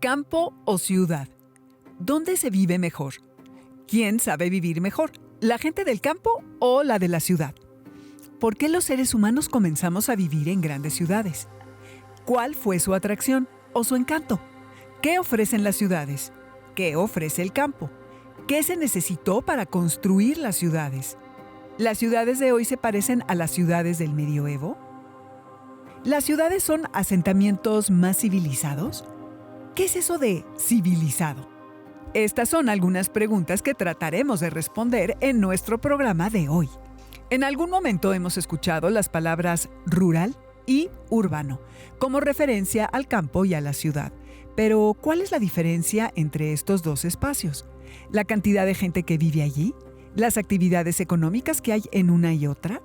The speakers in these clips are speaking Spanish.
¿Campo o ciudad? ¿Dónde se vive mejor? ¿Quién sabe vivir mejor? ¿La gente del campo o la de la ciudad? ¿Por qué los seres humanos comenzamos a vivir en grandes ciudades? ¿Cuál fue su atracción o su encanto? ¿Qué ofrecen las ciudades? ¿Qué ofrece el campo? ¿Qué se necesitó para construir las ciudades? ¿Las ciudades de hoy se parecen a las ciudades del medioevo? ¿Las ciudades son asentamientos más civilizados? ¿Qué es eso de civilizado? Estas son algunas preguntas que trataremos de responder en nuestro programa de hoy. En algún momento hemos escuchado las palabras rural y urbano como referencia al campo y a la ciudad. Pero, ¿cuál es la diferencia entre estos dos espacios? ¿La cantidad de gente que vive allí? ¿Las actividades económicas que hay en una y otra?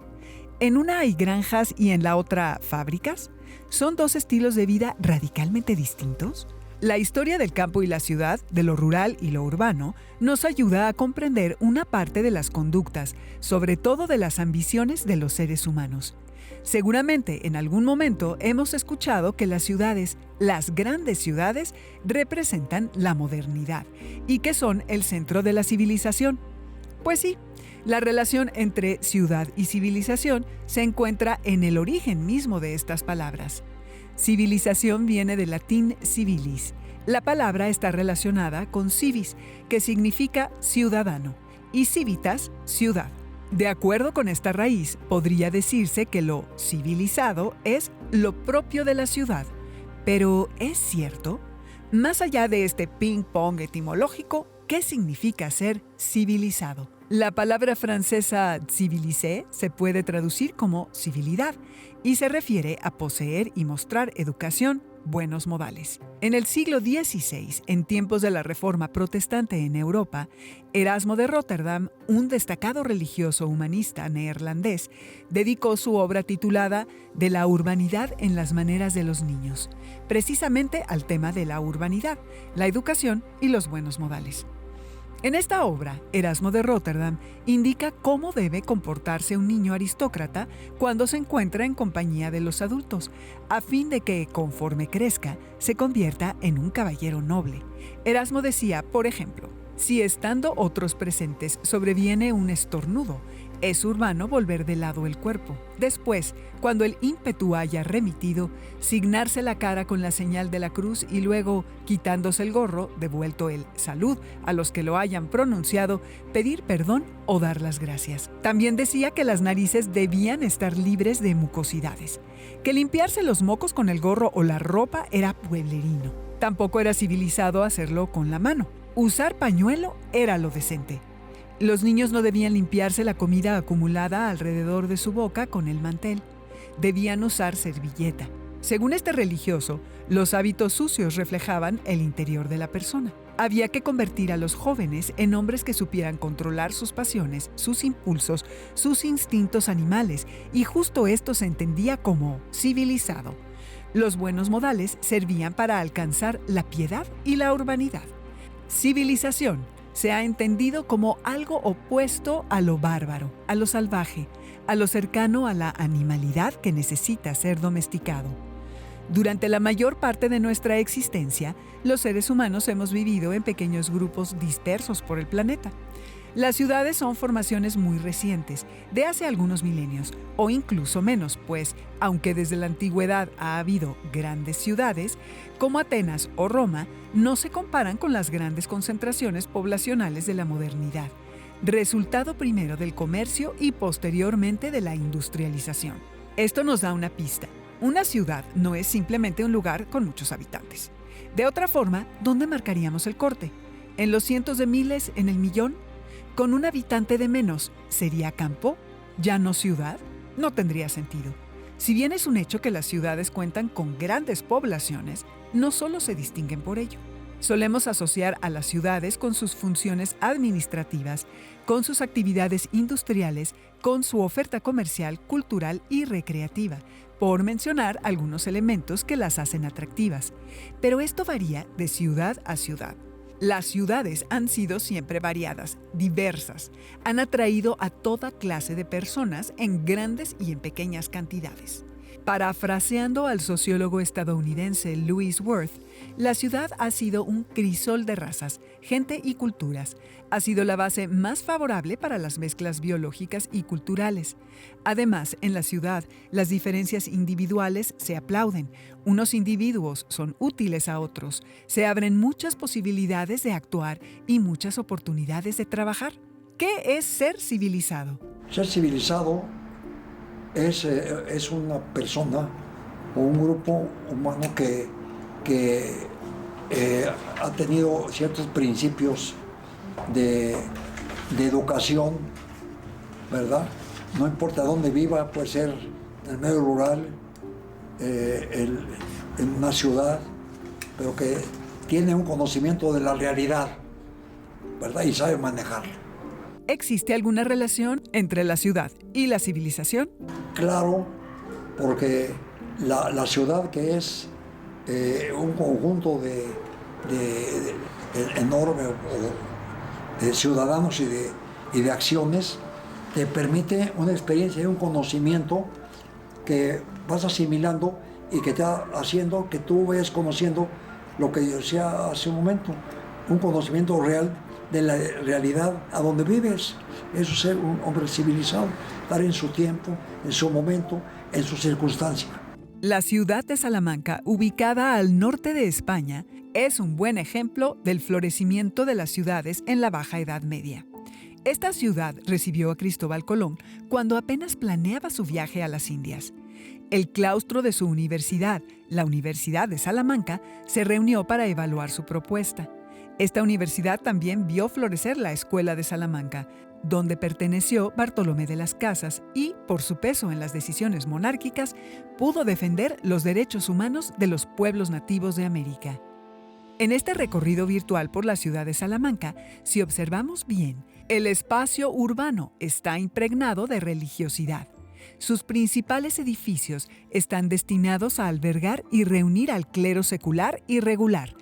¿En una hay granjas y en la otra fábricas? ¿Son dos estilos de vida radicalmente distintos? La historia del campo y la ciudad, de lo rural y lo urbano, nos ayuda a comprender una parte de las conductas, sobre todo de las ambiciones de los seres humanos. Seguramente en algún momento hemos escuchado que las ciudades, las grandes ciudades, representan la modernidad y que son el centro de la civilización. Pues sí, la relación entre ciudad y civilización se encuentra en el origen mismo de estas palabras. Civilización viene del latín civilis. La palabra está relacionada con civis, que significa ciudadano, y civitas, ciudad. De acuerdo con esta raíz, podría decirse que lo civilizado es lo propio de la ciudad. Pero, ¿es cierto? Más allá de este ping-pong etimológico, ¿qué significa ser civilizado? La palabra francesa civilisé se puede traducir como civilidad y se refiere a poseer y mostrar educación, buenos modales. En el siglo XVI, en tiempos de la Reforma Protestante en Europa, Erasmo de Róterdam, un destacado religioso humanista neerlandés, dedicó su obra titulada De la urbanidad en las maneras de los niños, precisamente al tema de la urbanidad, la educación y los buenos modales. En esta obra, Erasmo de Róterdam indica cómo debe comportarse un niño aristócrata cuando se encuentra en compañía de los adultos, a fin de que, conforme crezca, se convierta en un caballero noble. Erasmo decía, por ejemplo, si estando otros presentes sobreviene un estornudo, es urbano volver de lado el cuerpo. Después, cuando el ímpetu haya remitido, signarse la cara con la señal de la cruz y luego, quitándose el gorro, devuelto el salud a los que lo hayan pronunciado, pedir perdón o dar las gracias. También decía que las narices debían estar libres de mucosidades, que limpiarse los mocos con el gorro o la ropa era pueblerino. Tampoco era civilizado hacerlo con la mano. Usar pañuelo era lo decente. Los niños no debían limpiarse la comida acumulada alrededor de su boca con el mantel. Debían usar servilleta. Según este religioso, los hábitos sucios reflejaban el interior de la persona. Había que convertir a los jóvenes en hombres que supieran controlar sus pasiones, sus impulsos, sus instintos animales, y justo esto se entendía como civilizado. Los buenos modales servían para alcanzar la piedad y la urbanidad. Civilización se ha entendido como algo opuesto a lo bárbaro, a lo salvaje, a lo cercano a la animalidad que necesita ser domesticado. Durante la mayor parte de nuestra existencia, los seres humanos hemos vivido en pequeños grupos dispersos por el planeta. Las ciudades son formaciones muy recientes, de hace algunos milenios, o incluso menos, pues, aunque desde la antigüedad ha habido grandes ciudades, como Atenas o Roma, no se comparan con las grandes concentraciones poblacionales de la modernidad, resultado primero del comercio y posteriormente de la industrialización. Esto nos da una pista. Una ciudad no es simplemente un lugar con muchos habitantes. De otra forma, ¿dónde marcaríamos el corte? ¿En los cientos de miles? ¿En el millón? ¿Con un habitante de menos, sería campo? ¿Ya no ciudad? No tendría sentido. Si bien es un hecho que las ciudades cuentan con grandes poblaciones, no solo se distinguen por ello. Solemos asociar a las ciudades con sus funciones administrativas, con sus actividades industriales, con su oferta comercial, cultural y recreativa, por mencionar algunos elementos que las hacen atractivas. Pero esto varía de ciudad a ciudad. Las ciudades han sido siempre variadas, diversas, han atraído a toda clase de personas en grandes y en pequeñas cantidades. Parafraseando al sociólogo estadounidense Louis Wirth, la ciudad ha sido un crisol de razas, gente y culturas. Ha sido la base más favorable para las mezclas biológicas y culturales. Además, en la ciudad, las diferencias individuales se aplauden. Unos individuos son útiles a otros. Se abren muchas posibilidades de actuar y muchas oportunidades de trabajar. ¿Qué es ser civilizado? Ser civilizado es una persona o un grupo humano que ha tenido ciertos principios de educación, ¿verdad? No importa dónde viva, puede ser en el medio rural, en una ciudad, pero que tiene un conocimiento de la realidad, ¿verdad? Y sabe manejarla. ¿Existe alguna relación entre la ciudad y la civilización? Claro, porque la ciudad, que es un conjunto de enorme de ciudadanos y de acciones, te permite una experiencia y un conocimiento que vas asimilando y que te va haciendo que tú vayas conociendo lo que yo decía hace un momento, un conocimiento real de la realidad a donde vives. Eso es ser un hombre civilizado, estar en su tiempo, en su momento, en su circunstancia. La ciudad de Salamanca, ubicada al norte de España, es un buen ejemplo del florecimiento de las ciudades en la Baja Edad Media. Esta ciudad recibió a Cristóbal Colón cuando apenas planeaba su viaje a las Indias. El claustro de su universidad, la Universidad de Salamanca, se reunió para evaluar su propuesta. Esta universidad también vio florecer la Escuela de Salamanca, donde perteneció Bartolomé de las Casas y, por su peso en las decisiones monárquicas, pudo defender los derechos humanos de los pueblos nativos de América. En este recorrido virtual por la ciudad de Salamanca, si observamos bien, el espacio urbano está impregnado de religiosidad. Sus principales edificios están destinados a albergar y reunir al clero secular y regular,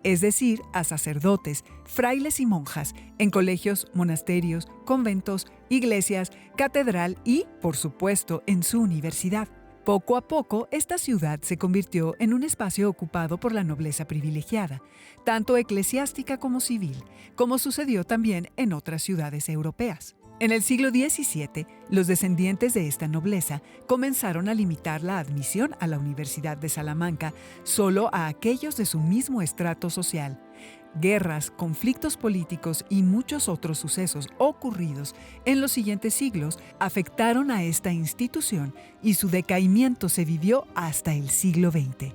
es decir, a sacerdotes, frailes y monjas, en colegios, monasterios, conventos, iglesias, catedral y, por supuesto, en su universidad. Poco a poco, esta ciudad se convirtió en un espacio ocupado por la nobleza privilegiada, tanto eclesiástica como civil, como sucedió también en otras ciudades europeas. En el siglo XVII, los descendientes de esta nobleza comenzaron a limitar la admisión a la Universidad de Salamanca solo a aquellos de su mismo estrato social. Guerras, conflictos políticos y muchos otros sucesos ocurridos en los siguientes siglos afectaron a esta institución y su decaimiento se vivió hasta el siglo XX.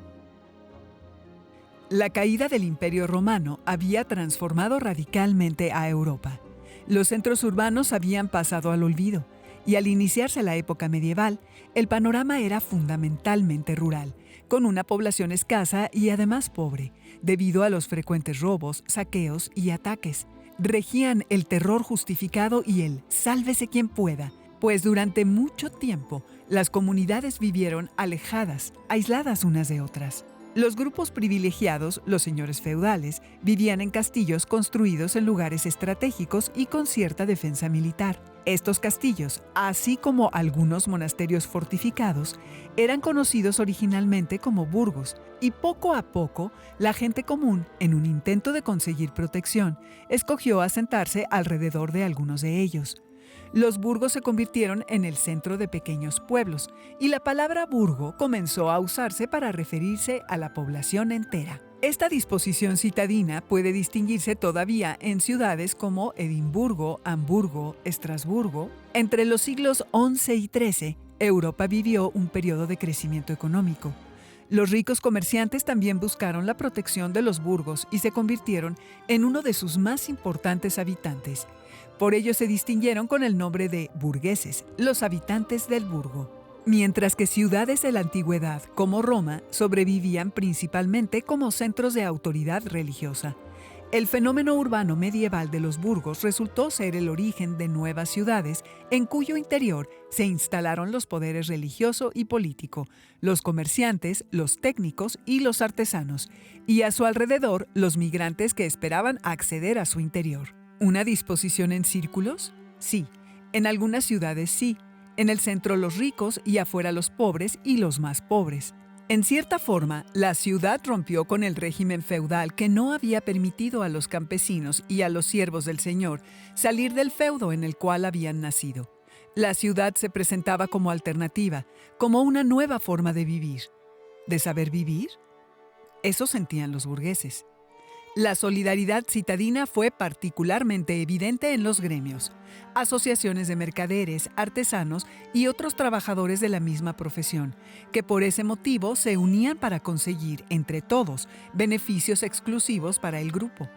La caída del Imperio Romano había transformado radicalmente a Europa. Los centros urbanos habían pasado al olvido, y al iniciarse la época medieval, el panorama era fundamentalmente rural, con una población escasa y además pobre, debido a los frecuentes robos, saqueos y ataques. Regían el terror justificado y el «sálvese quien pueda», pues durante mucho tiempo las comunidades vivieron alejadas, aisladas unas de otras. Los grupos privilegiados, los señores feudales, vivían en castillos construidos en lugares estratégicos y con cierta defensa militar. Estos castillos, así como algunos monasterios fortificados, eran conocidos originalmente como burgos, y poco a poco la gente común, en un intento de conseguir protección, escogió asentarse alrededor de algunos de ellos. Los burgos se convirtieron en el centro de pequeños pueblos, y la palabra burgo comenzó a usarse para referirse a la población entera. Esta disposición citadina puede distinguirse todavía en ciudades como Edimburgo, Hamburgo, Estrasburgo. Entre los siglos XI y XIII, Europa vivió un periodo de crecimiento económico. Los ricos comerciantes también buscaron la protección de los burgos y se convirtieron en uno de sus más importantes habitantes. Por ello se distinguieron con el nombre de burgueses, los habitantes del burgo. Mientras que ciudades de la antigüedad, como Roma, sobrevivían principalmente como centros de autoridad religiosa. El fenómeno urbano medieval de los burgos resultó ser el origen de nuevas ciudades en cuyo interior se instalaron los poderes religioso y político, los comerciantes, los técnicos y los artesanos, y a su alrededor los migrantes que esperaban acceder a su interior. ¿Una disposición en círculos? Sí. En algunas ciudades sí. En el centro los ricos y afuera los pobres y los más pobres. En cierta forma, la ciudad rompió con el régimen feudal que no había permitido a los campesinos y a los siervos del Señor salir del feudo en el cual habían nacido. La ciudad se presentaba como alternativa, como una nueva forma de vivir. ¿De saber vivir? Eso sentían los burgueses. La solidaridad citadina fue particularmente evidente en los gremios, asociaciones de mercaderes, artesanos y otros trabajadores de la misma profesión, que por ese motivo se unían para conseguir, entre todos, beneficios exclusivos para el grupo.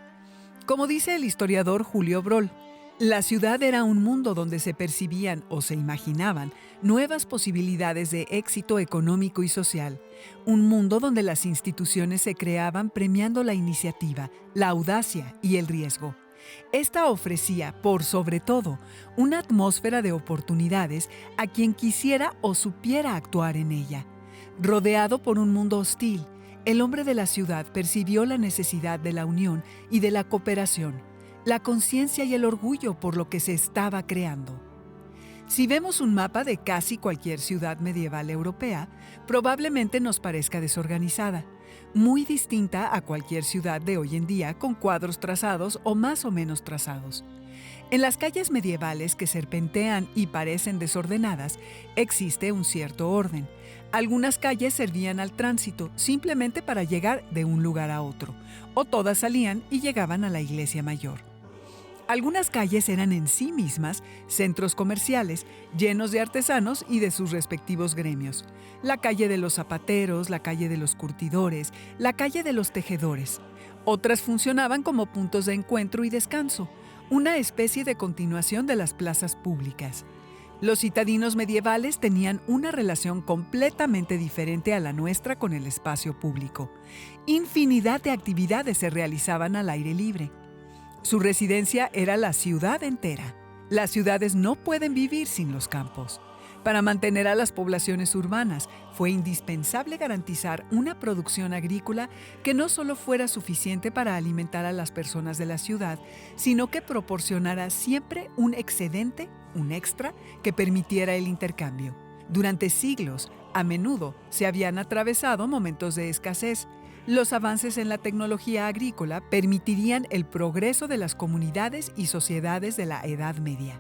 Como dice el historiador Julio Broll, la ciudad era un mundo donde se percibían o se imaginaban nuevas posibilidades de éxito económico y social, un mundo donde las instituciones se creaban premiando la iniciativa, la audacia y el riesgo. Esta ofrecía, por sobre todo, una atmósfera de oportunidades a quien quisiera o supiera actuar en ella. Rodeado por un mundo hostil, el hombre de la ciudad percibió la necesidad de la unión y de la cooperación, la conciencia y el orgullo por lo que se estaba creando. Si vemos un mapa de casi cualquier ciudad medieval europea, probablemente nos parezca desorganizada, muy distinta a cualquier ciudad de hoy en día con cuadros trazados o más o menos trazados. En las calles medievales que serpentean y parecen desordenadas, existe un cierto orden. Algunas calles servían al tránsito simplemente para llegar de un lugar a otro, o todas salían y llegaban a la iglesia mayor. Algunas calles eran en sí mismas centros comerciales, llenos de artesanos y de sus respectivos gremios. La calle de los zapateros, la calle de los curtidores, la calle de los tejedores. Otras funcionaban como puntos de encuentro y descanso, una especie de continuación de las plazas públicas. Los citadinos medievales tenían una relación completamente diferente a la nuestra con el espacio público. Infinidad de actividades se realizaban al aire libre. Su residencia era la ciudad entera. Las ciudades no pueden vivir sin los campos. Para mantener a las poblaciones urbanas, fue indispensable garantizar una producción agrícola que no solo fuera suficiente para alimentar a las personas de la ciudad, sino que proporcionara siempre un excedente, un extra, que permitiera el intercambio. Durante siglos, a menudo, se habían atravesado momentos de escasez. Los avances en la tecnología agrícola permitirían el progreso de las comunidades y sociedades de la Edad Media.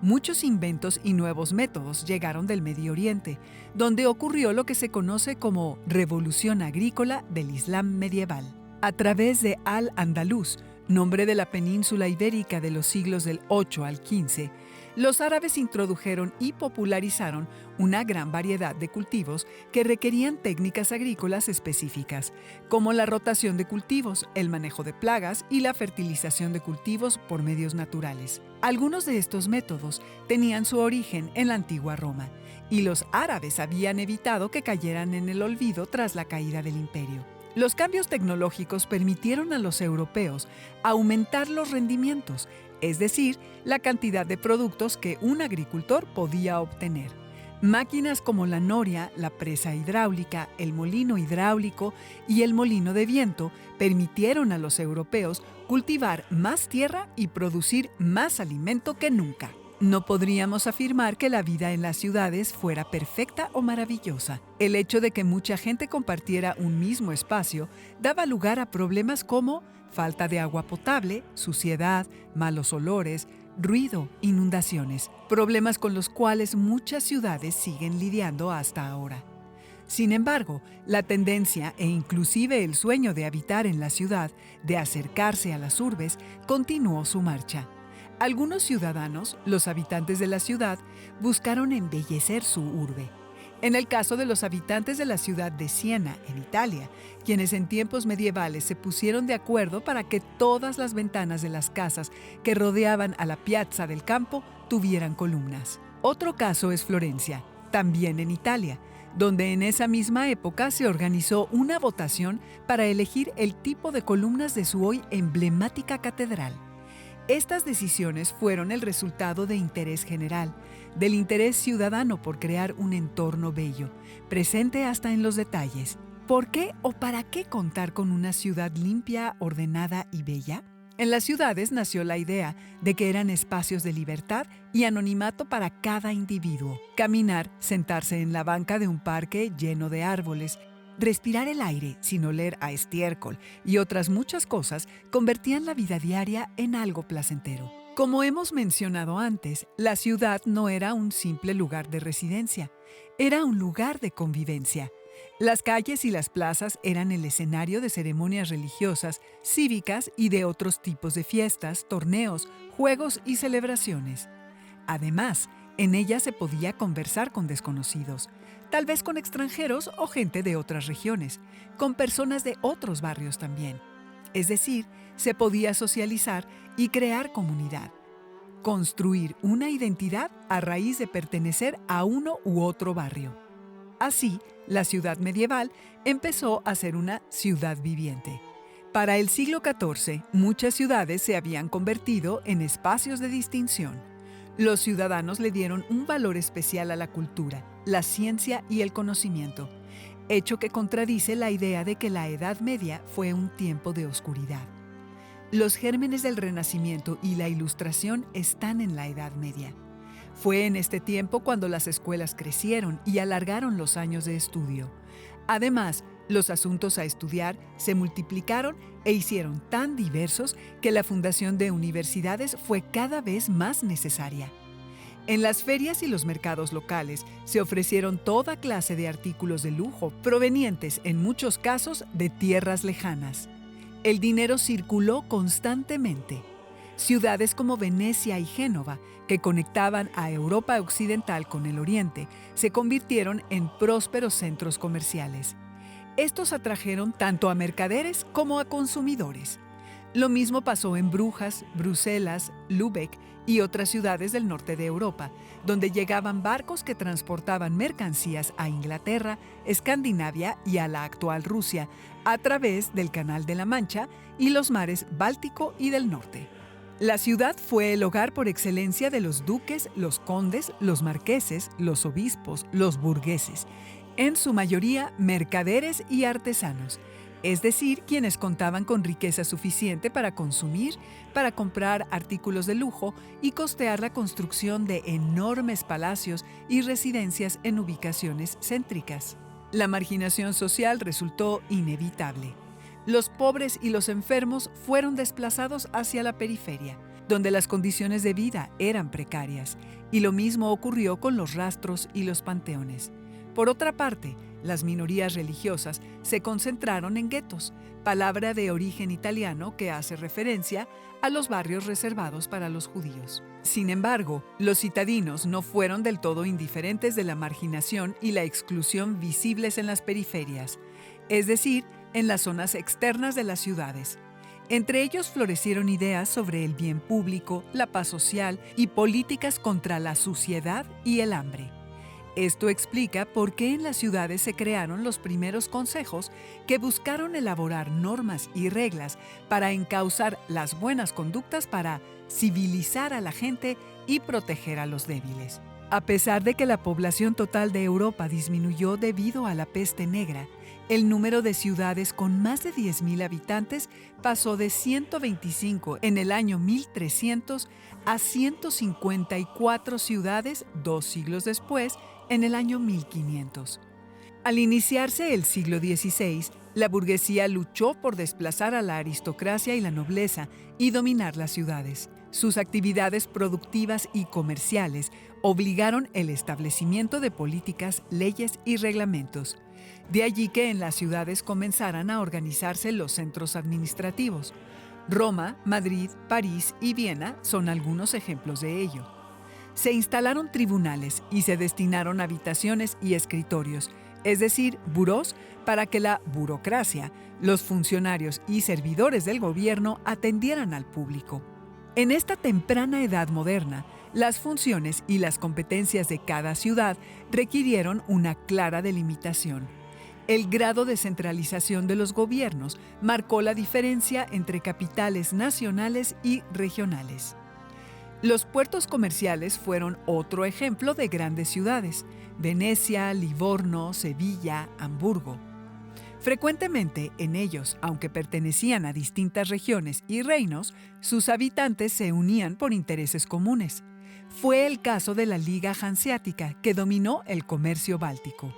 Muchos inventos y nuevos métodos llegaron del Medio Oriente, donde ocurrió lo que se conoce como Revolución Agrícola del Islam medieval. A través de Al-Andalus, nombre de la península ibérica de los siglos del 8 al 15, los árabes introdujeron y popularizaron una gran variedad de cultivos que requerían técnicas agrícolas específicas, como la rotación de cultivos, el manejo de plagas y la fertilización de cultivos por medios naturales. Algunos de estos métodos tenían su origen en la antigua Roma, y los árabes habían evitado que cayeran en el olvido tras la caída del imperio. Los cambios tecnológicos permitieron a los europeos aumentar los rendimientos, es decir, la cantidad de productos que un agricultor podía obtener. Máquinas como la noria, la presa hidráulica, el molino hidráulico y el molino de viento permitieron a los europeos cultivar más tierra y producir más alimento que nunca. No podríamos afirmar que la vida en las ciudades fuera perfecta o maravillosa. El hecho de que mucha gente compartiera un mismo espacio daba lugar a problemas como falta de agua potable, suciedad, malos olores, ruido, inundaciones, problemas con los cuales muchas ciudades siguen lidiando hasta ahora. Sin embargo, la tendencia e inclusive el sueño de habitar en la ciudad, de acercarse a las urbes, continuó su marcha. Algunos ciudadanos, los habitantes de la ciudad, buscaron embellecer su urbe. En el caso de los habitantes de la ciudad de Siena, en Italia, quienes en tiempos medievales se pusieron de acuerdo para que todas las ventanas de las casas que rodeaban a la piazza del campo tuvieran columnas. Otro caso es Florencia, también en Italia, donde en esa misma época se organizó una votación para elegir el tipo de columnas de su hoy emblemática catedral. Estas decisiones fueron el resultado de interés general, del interés ciudadano por crear un entorno bello, presente hasta en los detalles. ¿Por qué o para qué contar con una ciudad limpia, ordenada y bella? En las ciudades nació la idea de que eran espacios de libertad y anonimato para cada individuo. Caminar, sentarse en la banca de un parque lleno de árboles, respirar el aire sin oler a estiércol y otras muchas cosas convertían la vida diaria en algo placentero. Como hemos mencionado antes, la ciudad no era un simple lugar de residencia, era un lugar de convivencia. Las calles y las plazas eran el escenario de ceremonias religiosas, cívicas y de otros tipos de fiestas, torneos, juegos y celebraciones. Además, en ellas se podía conversar con desconocidos, tal vez con extranjeros o gente de otras regiones, con personas de otros barrios también. Es decir, se podía socializar y crear comunidad, construir una identidad a raíz de pertenecer a uno u otro barrio. Así, la ciudad medieval empezó a ser una ciudad viviente. Para el siglo XIV, muchas ciudades se habían convertido en espacios de distinción. Los ciudadanos le dieron un valor especial a la cultura, la ciencia y el conocimiento, hecho que contradice la idea de que la Edad Media fue un tiempo de oscuridad. Los gérmenes del Renacimiento y la Ilustración están en la Edad Media. Fue en este tiempo cuando las escuelas crecieron y alargaron los años de estudio. Además, los asuntos a estudiar se multiplicaron e hicieron tan diversos que la fundación de universidades fue cada vez más necesaria. En las ferias y los mercados locales se ofrecieron toda clase de artículos de lujo provenientes en muchos casos de tierras lejanas. El dinero circuló constantemente. Ciudades como Venecia y Génova, que conectaban a Europa occidental con el Oriente, se convirtieron en prósperos centros comerciales. Estos atrajeron tanto a mercaderes como a consumidores. Lo mismo pasó en Brujas, Bruselas, Lübeck y otras ciudades del norte de Europa, donde llegaban barcos que transportaban mercancías a Inglaterra, Escandinavia y a la actual Rusia, a través del Canal de la Mancha y los mares Báltico y del Norte. La ciudad fue el hogar por excelencia de los duques, los condes, los marqueses, los obispos, los burgueses, en su mayoría mercaderes y artesanos, es decir, quienes contaban con riqueza suficiente para consumir, para comprar artículos de lujo y costear la construcción de enormes palacios y residencias en ubicaciones céntricas. La marginación social resultó inevitable. Los pobres y los enfermos fueron desplazados hacia la periferia, donde las condiciones de vida eran precarias, y lo mismo ocurrió con los rastros y los panteones. Por otra parte, las minorías religiosas se concentraron en guetos, palabra de origen italiano que hace referencia a los barrios reservados para los judíos. Sin embargo, los citadinos no fueron del todo indiferentes de la marginación y la exclusión visibles en las periferias, es decir, en las zonas externas de las ciudades. Entre ellos florecieron ideas sobre el bien público, la paz social y políticas contra la suciedad y el hambre. Esto explica por qué en las ciudades se crearon los primeros consejos que buscaron elaborar normas y reglas para encauzar las buenas conductas para civilizar a la gente y proteger a los débiles. A pesar de que la población total de Europa disminuyó debido a la peste negra, el número de ciudades con más de 10.000 habitantes pasó de 125 en el año 1300 a 154 ciudades 2 siglos después, en el año 1500. Al iniciarse el siglo XVI, la burguesía luchó por desplazar a la aristocracia y la nobleza y dominar las ciudades. Sus actividades productivas y comerciales obligaron el establecimiento de políticas, leyes y reglamentos. De allí que en las ciudades comenzaran a organizarse los centros administrativos. Roma, Madrid, París y Viena son algunos ejemplos de ello. Se instalaron tribunales y se destinaron habitaciones y escritorios, es decir, burós, para que la burocracia, los funcionarios y servidores del gobierno atendieran al público. En esta temprana edad moderna, las funciones y las competencias de cada ciudad requirieron una clara delimitación. El grado de centralización de los gobiernos marcó la diferencia entre capitales nacionales y regionales. Los puertos comerciales fueron otro ejemplo de grandes ciudades: Venecia, Livorno, Sevilla, Hamburgo. Frecuentemente en ellos, aunque pertenecían a distintas regiones y reinos, sus habitantes se unían por intereses comunes. Fue el caso de la Liga Hanseática, que dominó el comercio báltico.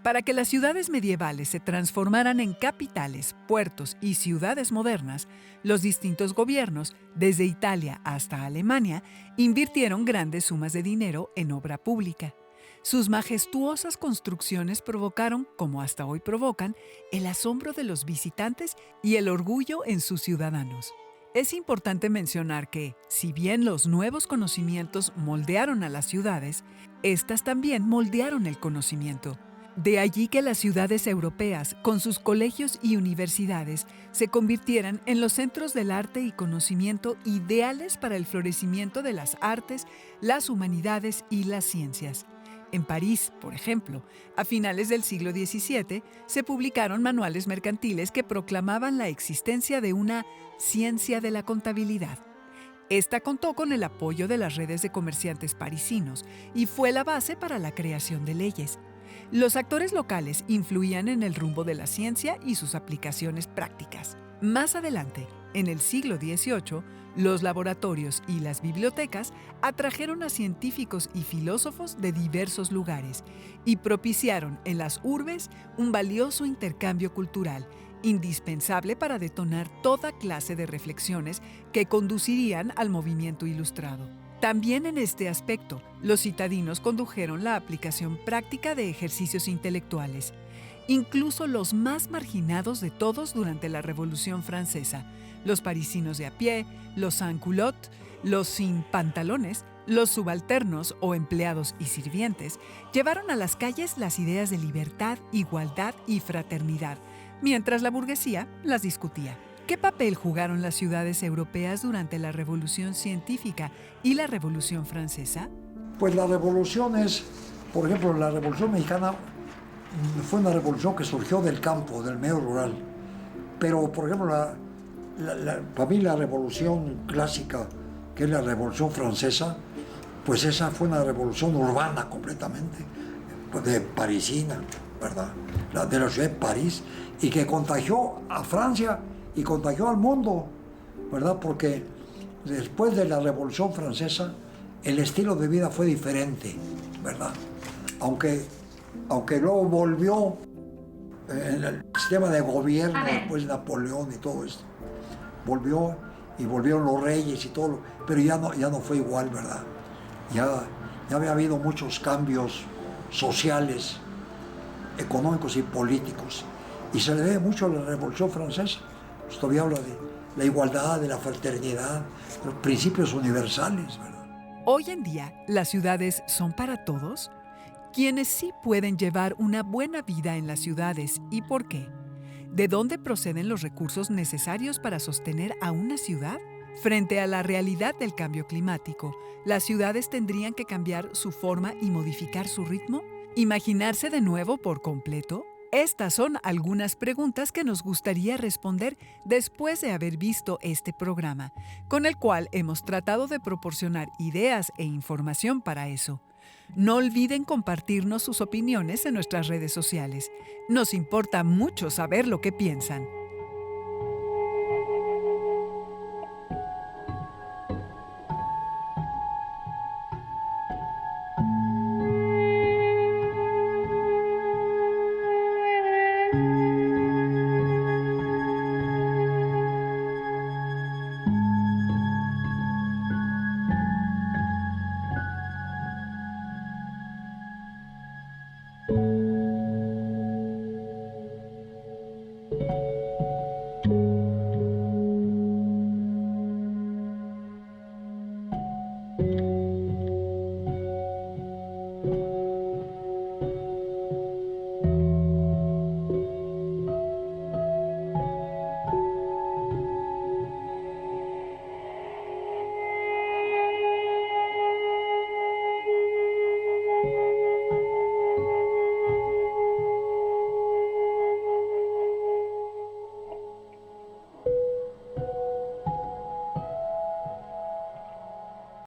Para que las ciudades medievales se transformaran en capitales, puertos y ciudades modernas, los distintos gobiernos, desde Italia hasta Alemania, invirtieron grandes sumas de dinero en obra pública. Sus majestuosas construcciones provocaron, como hasta hoy provocan, el asombro de los visitantes y el orgullo en sus ciudadanos. Es importante mencionar que, si bien los nuevos conocimientos moldearon a las ciudades, éstas también moldearon el conocimiento. De allí que las ciudades europeas, con sus colegios y universidades, se convirtieran en los centros del arte y conocimiento ideales para el florecimiento de las artes, las humanidades y las ciencias. En París, por ejemplo, a finales del siglo XVII, se publicaron manuales mercantiles que proclamaban la existencia de una ciencia de la contabilidad. Esta contó con el apoyo de las redes de comerciantes parisinos y fue la base para la creación de leyes. Los actores locales influían en el rumbo de la ciencia y sus aplicaciones prácticas. Más adelante, en el siglo XVIII, los laboratorios y las bibliotecas atrajeron a científicos y filósofos de diversos lugares y propiciaron en las urbes un valioso intercambio cultural, indispensable para detonar toda clase de reflexiones que conducirían al movimiento ilustrado. También en este aspecto, los citadinos condujeron la aplicación práctica de ejercicios intelectuales. Incluso los más marginados de todos durante la Revolución Francesa, los parisinos de a pie, los sans-culottes, los sin pantalones, los subalternos o empleados y sirvientes, llevaron a las calles las ideas de libertad, igualdad y fraternidad, mientras la burguesía las discutía. ¿Qué papel jugaron las ciudades europeas durante la Revolución Científica y la Revolución Francesa? Pues la revolución es, por ejemplo, la Revolución Mexicana fue una revolución que surgió del campo, del medio rural. Pero, por ejemplo, para mí la revolución clásica, que es la Revolución Francesa, pues esa fue una revolución urbana completamente, pues de parisina, ¿verdad? De la ciudad de París, y que contagió a Francia y contagió al mundo, ¿verdad? Porque después de la Revolución Francesa, el estilo de vida fue diferente, ¿verdad? Aunque luego volvió el sistema de gobierno después de Napoleón y todo esto. Volvió y volvieron los reyes y todo, pero ya no fue igual, ¿verdad? Ya había habido muchos cambios sociales, económicos y políticos. Y se le debe mucho a la Revolución Francesa. Pues todavía habla de la igualdad, de la fraternidad, de los principios universales, ¿verdad? Hoy en día, ¿las ciudades son para todos? ¿Quiénes sí pueden llevar una buena vida en las ciudades y por qué? ¿De dónde proceden los recursos necesarios para sostener a una ciudad? Frente a la realidad del cambio climático, ¿las ciudades tendrían que cambiar su forma y modificar su ritmo? ¿Imaginarse de nuevo por completo? Estas son algunas preguntas que nos gustaría responder después de haber visto este programa, con el cual hemos tratado de proporcionar ideas e información para eso. No olviden compartirnos sus opiniones en nuestras redes sociales. Nos importa mucho saber lo que piensan.